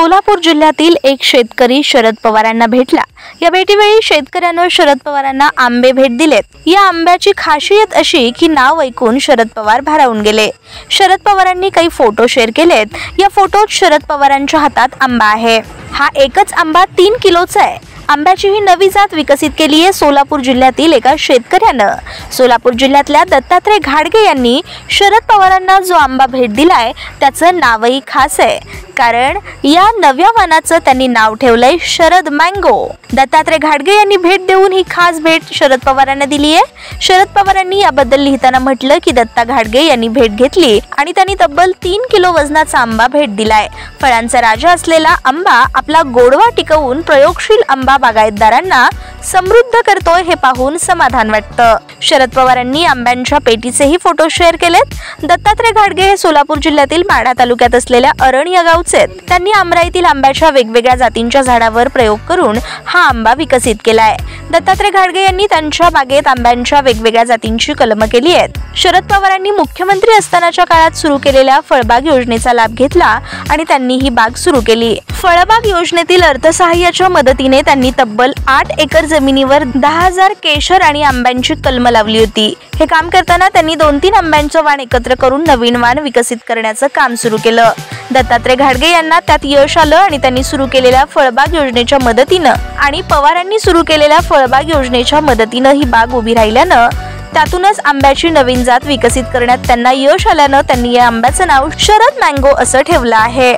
सोलापूर जिल्ह्यातील एक शेतकरी शरद पवारांना भेटला। या भेटीवेळी शेतकऱ्यानं शरद पवारांना आंबे भेट दिलेत। या आंब्याची खासियत अशी की नाव ऐकून शरद पवार भारावून गेले। शरद पवारांनी काही फोटो शेअर केलेत। या फोटोत शरद पवारांच्या हातात आंबा आहे। हा एकच आंबा 3 किलोचा आहे। आंब्याची ही नवी जात विकसित केली आहे सोलापूर जिल्ह्यातील एका शेतकऱ्यानं। सोलापूर जिल्ह्यातल्या दत्तात्रय घाडगे यांनी शरद पवारांना जो आंबा भेट दिलाय त्याचं नावही खास आहे, कारण या नव्या वाणाचं त्यांनी नाव ठेवलंय शरद मँगो। दत्तात्रय घाडगे यांनी भेट देऊन ही खास भेट शरद पवारांना दिली आहे। शरद पवारांनी याबद्दल लिहिताना म्हटलं की दत्ता घाडगे यांनी भेट घेतली आणि त्यांनी तब्बल 3 किलो वजनाचा आंबा भेट दिलाय। फळांचा राजा असलेला आंबा आपला गोडवा टिकवून प्रयोगशील आंबा बागायतदारांना समृद्ध करतोय हे पाहून समाधान वाटतं। शरद पवारांनी आंब्यांच्या पेटीचेही फोटो शेअर केलेत। दत्तात्रय घाडगे हे सोलापूर जिल्ह्यातील माढा तालुक्यात असलेल्या अरण या गावचे आहेत। त्यांनी आमराईतील आंब्याच्या वेगवेगळ्या जातींच्या झाडावर प्रयोग करून हा आंबा विकसित केलाय। दत्तात्रय घाडगे यांनी त्यांच्या बागेत आंब्यांच्या वेगवेगळ्या जातींची कलमं केली आहेत। शरद पवारांनी मुख्यमंत्री असतानाच्या काळात सुरू केलेल्या फळबाग योजनेचा लाभ घेतला आणि त्यांनी ही बाग सुरू केली। फळबाग योजनेतील अर्थसहाय्याच्या मदतीने त्यांनी तब्बल 8 एकर जमिनीवर 10,000 केशर आणि आंब्यांची कलमं लावली होती। हे काम करताना त्यांनी 2-3 आंब्यांचं वाण एकत्र करून नवीन वाण विकसित करण्याचं काम सुरू केलं। दत्तात्रय घाडगे यांना त्यात यश आलं आणि त्यांनी सुरू केलेल्या फळबाग योजनेच्या मदतीनं आणि पवारांनी सुरू केलेल्या फळबाग योजनेच्या मदतीनं ही बाग उभी राहिल्यानं त्यातूनच आंब्याची नवीन जात विकसित करण्यात त्यांना यश आल्यानं त्यांनी या आंब्याचं नाव शरद मँगो असं ठेवलं आहे।